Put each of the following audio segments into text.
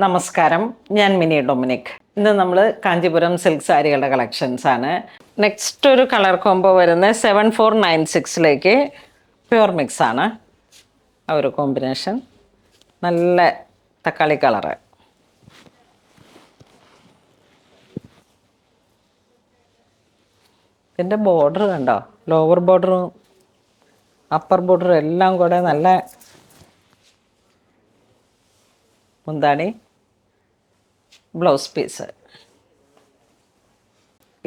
നമസ്കാരം, ഞാൻ mini Dominic. ഇന്ന് നമ്മൾ കാഞ്ചീപുരം സിൽക്ക് സാരികളുടെ കളക്ഷൻസ് ആണ്. നെക്സ്റ്റ് ഒരു കളർ കോംബോ വരുന്നത് 7496 പ്യുർ മിക്സ് ആണ്. ആ ഒരു കോമ്പിനേഷൻ നല്ല തക്കാളി കളറ്. ഇതിൻ്റെ ബോർഡർ കണ്ടോ, ലോവർ ബോർഡറും അപ്പർ ബോർഡറും എല്ലാം കൂടെ നല്ല മുന്താണി, ബ്ലൗസ് പീസ്.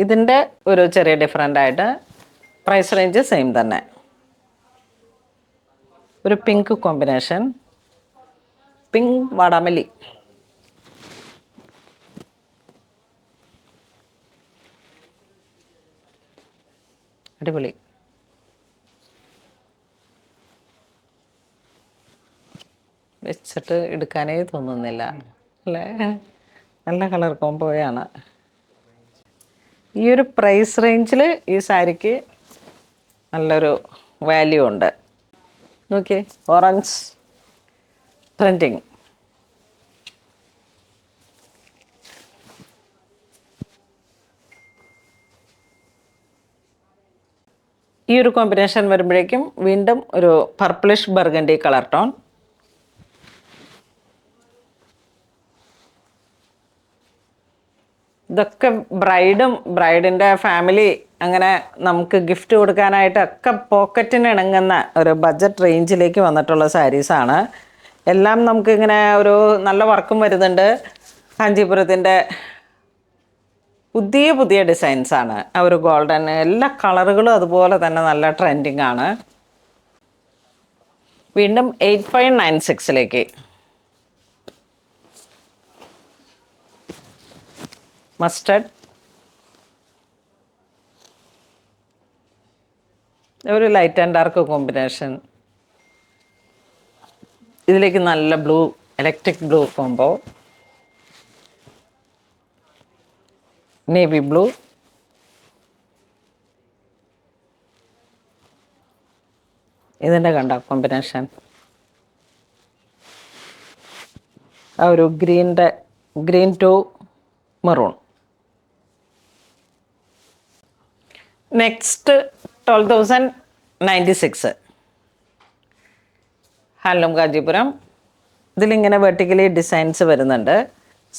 ഇതിൻ്റെ ഒരു ചെറിയ ഡിഫറൻ്റ് ആയിട്ട് പ്രൈസ് റേഞ്ച് സെയിം തന്നെ. ഒരു പിങ്ക് കോമ്പിനേഷൻ, പിങ്ക് വാടാമല്ലി. അടിപൊളി. വെച്ചിട്ട് എടുക്കാനേ തോന്നുന്നില്ല അല്ലേ, നല്ല കളർ കോംബോയാണ്. ഈ ഒരു പ്രൈസ് റേഞ്ചിൽ ഈ സാരിക്ക് നല്ലൊരു വാല്യൂ ഉണ്ട്. നോക്കിയേ, ഓറഞ്ച് പ്രിൻറ്റിങ്. ഈ ഒരു കോമ്പിനേഷൻ വരുമ്പോഴേക്കും വീണ്ടും ഒരു പർപ്പിളിഷ് ബർഗണ്ടി കളർ ടോൺ. ഇതൊക്കെ ബ്രൈഡിൻ്റെ ഫാമിലി അങ്ങനെ നമുക്ക് ഗിഫ്റ്റ് കൊടുക്കാനായിട്ടൊക്കെ പോക്കറ്റിന് ഇണങ്ങുന്ന ഒരു ബഡ്ജറ്റ് റേഞ്ചിലേക്ക് വന്നിട്ടുള്ള സാരീസാണ്. എല്ലാം നമുക്കിങ്ങനെ ഒരു നല്ല വർക്കും വരുന്നുണ്ട്. കാഞ്ചീപുരത്തിൻ്റെ പുതിയ പുതിയ ഡിസൈൻസാണ്. ആ ഒരു ഗോൾഡൻ, എല്ലാ കളറുകളും അതുപോലെ തന്നെ നല്ല ട്രെൻഡിങ് ആണ്. വീണ്ടും 8596 മസ്റ്റർഡ്, ഒരു ലൈറ്റ് ആൻഡ് ഡാർക്ക് കോമ്പിനേഷൻ. ഇതിലേക്ക് നല്ല blue, electric blue combo, navy blue, ഇതിൻ്റെ കണ്ട കോമ്പിനേഷൻ. ആ ഒരു green to maroon. Next 12096 handloom Kanchipuram. ഇതിലിങ്ങനെ വെർട്ടിക്കലി ഡിസൈൻസ് വരുന്നുണ്ട്,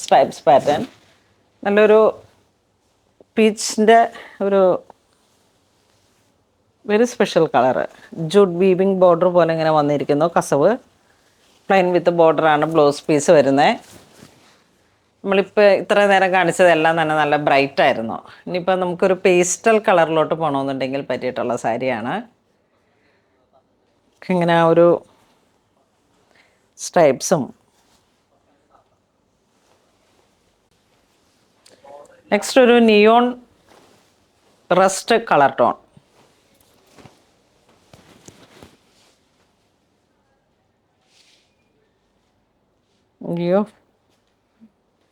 സ്ട്രൈപ്സ് പാറ്റേൺ. നല്ലൊരു പീച്ചിൻ്റെ ഒരു very special colour. Jute weaving border പോലെ ഇങ്ങനെ വന്നിരിക്കുന്നു. കസവ് പ്ലെയിൻ വിത്ത് ബോർഡറാണ് ബ്ലൗസ് പീസ് വരുന്നത്. നമ്മളിപ്പോൾ ഇത്ര നേരം കാണിച്ചതെല്ലാം തന്നെ നല്ല ബ്രൈറ്റ് ആയിരുന്നു. ഇനിയിപ്പോൾ നമുക്കൊരു പേസ്റ്റൽ കളറിലോട്ട് പോകണമെന്നുണ്ടെങ്കിൽ പറ്റിയിട്ടുള്ള സാരിയാണ്. ഇങ്ങനെ ആ ഒരു സ്ട്രൈപ്സും. നെക്സ്റ്റ് ഒരു നിയോൺ റസ്റ്റ് കളർ ടോൺ. അയ്യോ,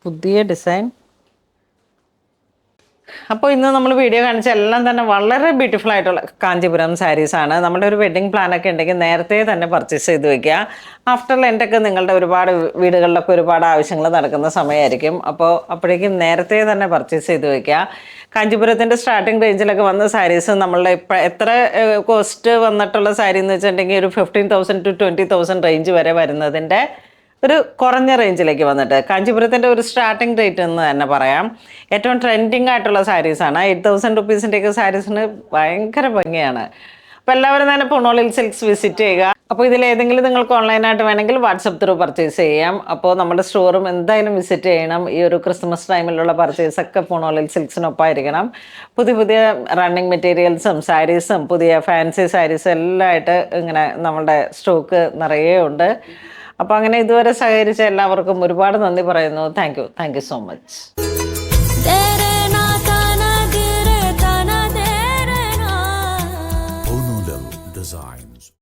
പുതിയ ഡിസൈൻ. അപ്പോൾ ഇന്ന് നമ്മൾ വീഡിയോ കാണിച്ച എല്ലാം തന്നെ വളരെ ബ്യൂട്ടിഫുൾ ആയിട്ടുള്ള കാഞ്ചീപുരം സാരീസാണ്. നമ്മുടെ ഒരു വെഡ്ഡിങ് പ്ലാനൊക്കെ ഉണ്ടെങ്കിൽ നേരത്തെ തന്നെ പർച്ചേസ് ചെയ്ത് വെക്കുക. ആഫ്റ്റർ ലെൻ്റൊക്കെ നിങ്ങളുടെ ഒരുപാട് വീടുകളിലൊക്കെ ഒരുപാട് ആവശ്യങ്ങൾ നടക്കുന്ന സമയമായിരിക്കും. അപ്പോഴേക്കും നേരത്തെ തന്നെ പർച്ചേസ് ചെയ്ത് വെക്കുക. കാഞ്ചീപുരത്തിൻ്റെ സ്റ്റാർട്ടിംഗ് റേഞ്ചിലൊക്കെ വന്ന സാരീസ് നമ്മളുടെ ഇപ്പം എത്ര കോസ്റ്റ് വന്നിട്ടുള്ള സാരി എന്ന് വെച്ചിട്ടുണ്ടെങ്കിൽ ഒരു 15,000 to 20,000 റേഞ്ച് വരെ വരുന്നതിൻ്റെ ഒരു കുറഞ്ഞ റേഞ്ചിലേക്ക് വന്നിട്ട് കാഞ്ചീപുരത്തിൻ്റെ ഒരു സ്റ്റാർട്ടിംഗ് റേറ്റ് എന്ന് തന്നെ പറയാം. ഏറ്റവും ട്രെൻഡിങ് ആയിട്ടുള്ള സാരീസാണ്. 8,000 റുപ്പീസിൻ്റെയൊക്കെ സാരീസിന് ഭയങ്കര ഭംഗിയാണ്. അപ്പോൾ എല്ലാവരും തന്നെ പുണോളിൽ സിൽക്സ് വിസിറ്റ് ചെയ്യുക. അപ്പോൾ ഇതിലേതെങ്കിലും നിങ്ങൾക്ക് ഓൺലൈനായിട്ട് വേണമെങ്കിൽ വാട്സപ്പ് ത്രൂ പർച്ചേസ് ചെയ്യാം. അപ്പോൾ നമ്മുടെ സ്റ്റോറും എന്തായാലും വിസിറ്റ് ചെയ്യണം. ഈ ഒരു ക്രിസ്മസ് ടൈമിലുള്ള പർച്ചേസൊക്കെ പുണോളിൽ സിൽക്സിനൊപ്പമായിരിക്കണം. പുതിയ പുതിയ റണ്ണിങ് മെറ്റീരിയൽസും സാരീസും പുതിയ ഫാൻസി സാരീസും എല്ലാം ആയിട്ട് ഇങ്ങനെ നമ്മുടെ സ്റ്റോക്ക് നിറയെ ഉണ്ട്. അപ്പോൾ അങ്ങനെ ഇതുവരെ സഹകരിച്ച എല്ലാവർക്കും ഒരുപാട് നന്ദി പറയുന്നു. Thank you so much. Design.